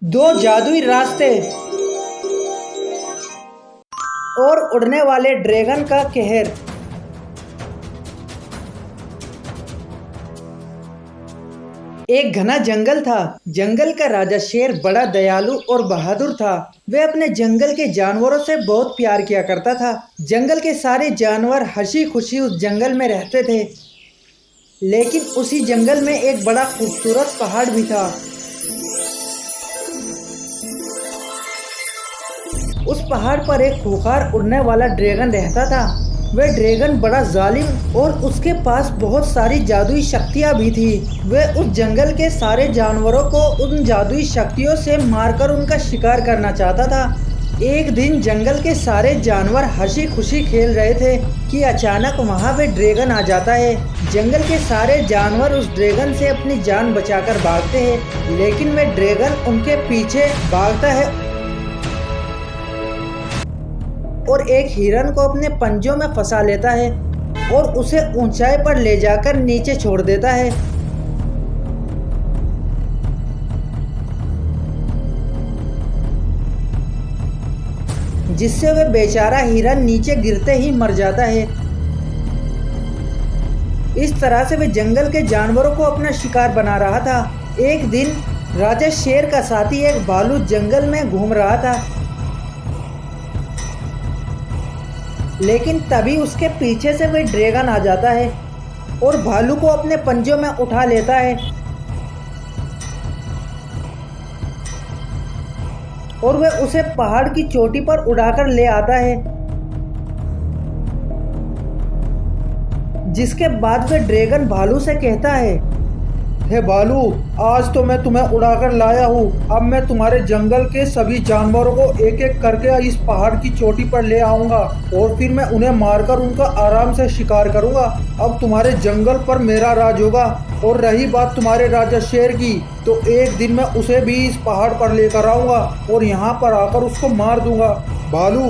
दो जादुई रास्ते और उड़ने वाले ड्रैगन का कहर। एक घना जंगल था। जंगल का राजा शेर बड़ा दयालु और बहादुर था। वह अपने जंगल के जानवरों से बहुत प्यार किया करता था। जंगल के सारे जानवर हंसी खुशी उस जंगल में रहते थे। लेकिन उसी जंगल में एक बड़ा खूबसूरत पहाड़ भी था। उस पहाड़ पर एक खूंखार उड़ने वाला ड्रैगन रहता था। वह ड्रैगन बड़ा जालिम और उसके पास बहुत सारी जादुई शक्तियां भी थी। वह उस जंगल के सारे जानवरों को उन जादुई शक्तियों से मारकर उनका शिकार करना चाहता था। एक दिन जंगल के सारे जानवर हंसी खुशी खेल रहे थे कि अचानक वहां वह ड्रैगन आ जाता है। जंगल के सारे जानवर उस ड्रैगन से अपनी जान बचाकर भागते हैं, लेकिन वह ड्रैगन उनके पीछे भागता है और एक हिरन को अपने पंजों में फंसा लेता है और उसे ऊंचाई पर ले जाकर नीचे छोड़ देता है। जिससे वह बेचारा हिरन नीचे गिरते ही मर जाता है। इस तरह से वह जंगल के जानवरों को अपना शिकार बना रहा था। एक दिन राजा शेर का साथी एक भालू जंगल में घूम रहा था, लेकिन तभी उसके पीछे से वह ड्रैगन आ जाता है और भालू को अपने पंजों में उठा लेता है और वह उसे पहाड़ की चोटी पर उड़ाकर ले आता है। जिसके बाद वह ड्रैगन भालू से कहता है, हे भालू, आज तो मैं तुम्हें उड़ाकर लाया हूँ। अब मैं तुम्हारे जंगल के सभी जानवरों को एक एक करके इस पहाड़ की चोटी पर ले आऊंगा और फिर मैं उन्हें मारकर उनका आराम से शिकार करूंगा। अब तुम्हारे जंगल पर मेरा राज होगा। और रही बात तुम्हारे राजा शेर की, तो एक दिन मैं उसे भी इस पहाड़ पर लेकर आऊंगा और यहाँ पर आकर उसको मार दूंगा। भालू,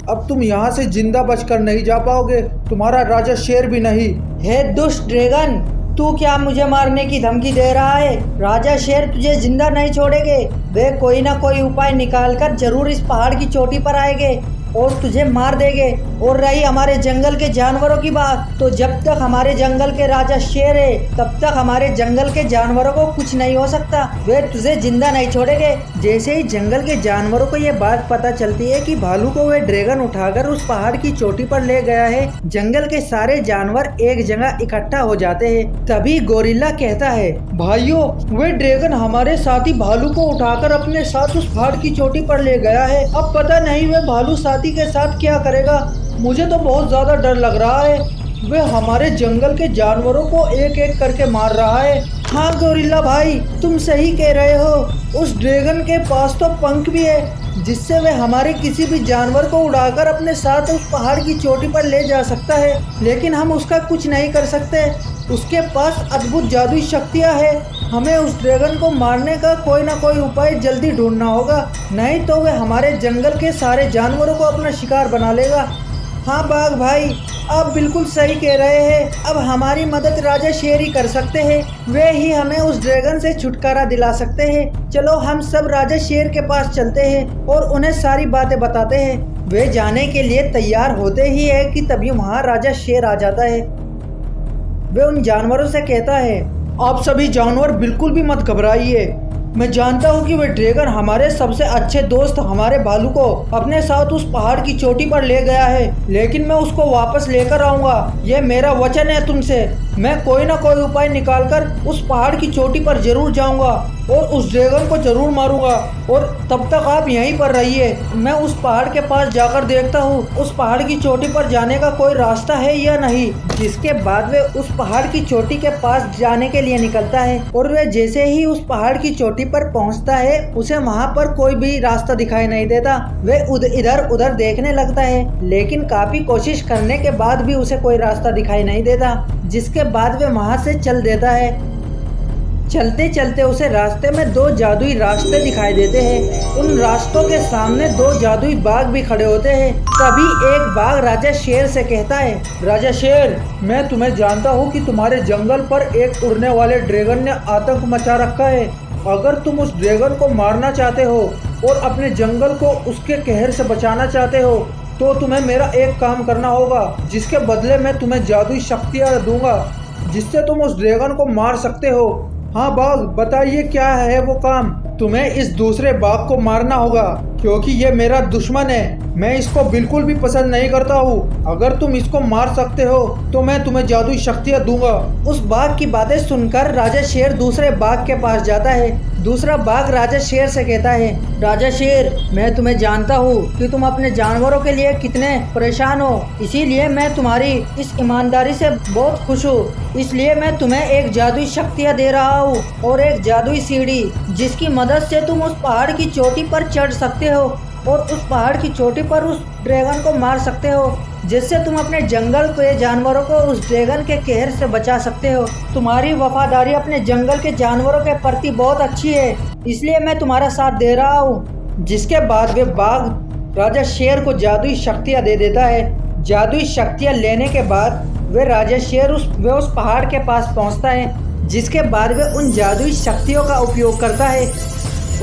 अब तुम यहाँ से जिंदा बचकर नहीं जा पाओगे, तुम्हारा राजा शेर भी नहीं। हे दुष्ट ड्रैगन, तू क्या मुझे मारने की धमकी दे रहा है? राजा शेर तुझे जिंदा नहीं छोड़ेंगे। वे कोई ना कोई उपाय निकालकर जरूर इस पहाड़ की चोटी पर आएंगे और तुझे मार देंगे। और रही हमारे जंगल के जानवरों की बात, तो जब तक हमारे जंगल के राजा शेर है, तब तक हमारे जंगल के जानवरों को कुछ नहीं हो सकता। वे तुझे जिंदा नहीं छोड़ेंगे। जैसे ही जंगल के जानवरों को ये बात पता चलती है कि भालू को वह ड्रैगन उठाकर उस पहाड़ की चोटी पर ले गया है, जंगल के सारे जानवर एक जगह इकट्ठा हो जाते हैं। तभी गोरिल्ला कहता है, भाइयों, वह ड्रैगन हमारे साथी भालू को उठाकर अपने साथ उस पहाड़ की चोटी पर ले गया है। अब पता नहीं वह भालू साथी के साथ क्या करेगा। मुझे तो बहुत ज्यादा डर लग रहा है। वह हमारे जंगल के जानवरों को एक एक करके मार रहा है। हाँ गोरिल्ला भाई, तुम सही कह रहे हो। उस ड्रैगन के पास तो पंख भी है, जिससे वह हमारे किसी भी जानवर को उड़ाकर अपने साथ उस पहाड़ की चोटी पर ले जा सकता है, लेकिन हम उसका कुछ नहीं कर सकते। उसके पास अद्भुत जादुई शक्तियाँ हैं। हमें उस ड्रैगन को मारने का कोई ना कोई उपाय जल्दी ढूंढना होगा, नहीं तो वह हमारे जंगल के सारे जानवरों को अपना शिकार बना लेगा। हाँ बाघ भाई, आप बिल्कुल सही कह रहे हैं। अब हमारी मदद राजा शेर ही कर सकते हैं। वे ही हमें उस ड्रैगन से छुटकारा दिला सकते हैं। चलो हम सब राजा शेर के पास चलते हैं और उन्हें सारी बातें बताते हैं। वे जाने के लिए तैयार होते ही है कि तभी वहाँ राजा शेर आ जाता है। वे उन जानवरों से कहता है, आप सभी जानवर बिल्कुल भी मत घबराइए। मैं जानता हूँ कि वह ड्रैगन हमारे सबसे अच्छे दोस्त हमारे भालू को अपने साथ उस पहाड़ की चोटी पर ले गया है, लेकिन मैं उसको वापस लेकर आऊंगा। यह मेरा वचन है तुमसे। मैं कोई ना कोई उपाय निकालकर उस पहाड़ की चोटी पर जरूर जाऊंगा और उस ड्रैगन को जरूर मारूंगा। और तब तक आप यहीं पर रहिए। मैं उस पहाड़ के पास जाकर देखता हूँ उस पहाड़ की चोटी पर जाने का कोई रास्ता है या नहीं। जिसके बाद वे उस पहाड़ की चोटी के पास जाने के लिए निकलता है और वे जैसे ही उस पहाड़ की चोटी पर पहुंचता है, उसे वहां पर कोई भी रास्ता दिखाई नहीं देता। वे इधर उधर देखने लगता है, लेकिन काफी कोशिश करने के बाद भी उसे कोई रास्ता दिखाई नहीं देता। जिसके बाद वे वहां से चल देता है। चलते चलते उसे रास्ते में दो जादुई रास्ते दिखाई देते हैं। उन रास्तों के सामने दो जादुई बाघ भी खड़े होते हैं। तभी एक बाघ राजा शेर से कहता है, राजा शेर, मैं तुम्हें जानता हूँ कि तुम्हारे जंगल पर एक उड़ने वाले ड्रैगन ने आतंक मचा रखा है। अगर तुम उस ड्रैगन को मारना चाहते हो और अपने जंगल को उसके कहर से बचाना चाहते हो तो तुम्हें मेरा एक काम करना होगा, जिसके बदले मैं तुम्हें जादुई शक्तियाँ दूंगा जिससे तुम उस ड्रैगन को मार सकते हो। हाँ बाघ, बताइए क्या है वो काम। तुम्हें इस दूसरे बाघ को मारना होगा क्योंकि ये मेरा दुश्मन है। मैं इसको बिल्कुल भी पसंद नहीं करता हूँ। अगर तुम इसको मार सकते हो तो मैं तुम्हें जादुई शक्तियाँ दूंगा। उस बाघ की बातें सुनकर राजा शेर दूसरे बाघ के पास जाता है। दूसरा बाघ राजा शेर से कहता है, राजा शेर, मैं तुम्हें जानता हूँ कि तुम अपने जानवरों के लिए कितने परेशान हो, इसीलिए मैं तुम्हारी इस ईमानदारी से बहुत खुश हूँ। इसलिए मैं तुम्हें एक जादुई शक्तियाँ दे रहा हूँ और एक जादुई सीढ़ी, जिसकी मदद से तुम उस पहाड़ की चोटी पर चढ़ सकते हो और उस पहाड़ की चोटी पर उस ड्रैगन को मार सकते हो, जिससे तुम अपने जंगल के जानवरों को उस ड्रैगन के कहर से बचा सकते हो। तुम्हारी वफादारी अपने जंगल के जानवरों के प्रति बहुत अच्छी है, इसलिए मैं तुम्हारा साथ दे रहा हूँ। जिसके बाद वे बाघ राजा शेर को जादुई शक्तियाँ दे देता है। जादुई शक्तियाँ लेने के बाद वे राजा शेर उस पहाड़ के पास पहुँचता है। जिसके बाद वे उन जादुई शक्तियों का उपयोग करता है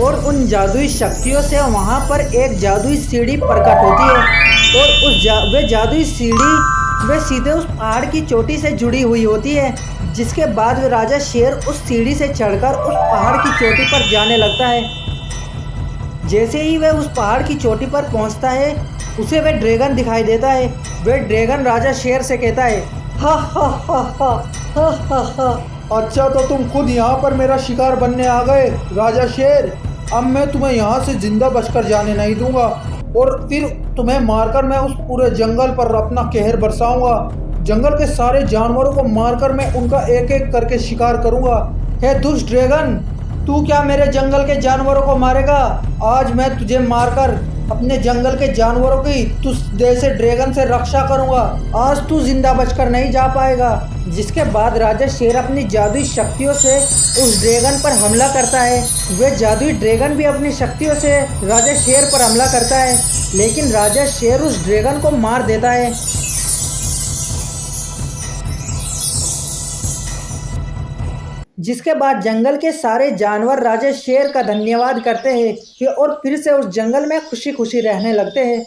और उन जादुई शक्तियों से वहाँ पर एक जादुई सीढ़ी प्रकट होती है और वे जादुई सीढ़ी वे सीधे उस पहाड़ की चोटी से जुड़ी हुई होती है। जिसके बाद वे राजा शेर उस सीढ़ी से चढ़कर उस पहाड़ की चोटी पर जाने लगता है। जैसे ही वह उस पहाड़ की चोटी पर पहुँचता है उसे वह ड्रैगन दिखाई देता है। वह ड्रैगन राजा शेर से कहता है, हा हा हा हा हा हा हा। अच्छा, तो तुम खुद यहाँ पर मेरा शिकार बनने आ गए राजा शेर। अब मैं तुम्हें यहाँ से जिंदा बचकर जाने नहीं दूंगा और फिर तुम्हें मारकर मैं उस पूरे जंगल पर अपना कहर बरसाऊंगा। जंगल के सारे जानवरों को मारकर मैं उनका एक एक करके शिकार करूंगा। हे दुष्ट ड्रैगन, तू क्या मेरे जंगल के जानवरों को मारेगा? आज मैं तुझे मारकर अपने जंगल के जानवरों की तुझ जैसे ड्रैगन से रक्षा करूंगा। आज तू जिंदा बचकर नहीं जा पाएगा। जिसके बाद राजा शेर अपनी जादुई शक्तियों से उस ड्रैगन पर हमला करता है। वह जादुई ड्रैगन भी अपनी शक्तियों से राजा शेर पर हमला करता है, लेकिन राजा शेर उस ड्रैगन को मार देता है। जिसके बाद जंगल के सारे जानवर राजा शेर का धन्यवाद करते हैं और फिर से उस जंगल में खुशी खुशी रहने लगते हैं।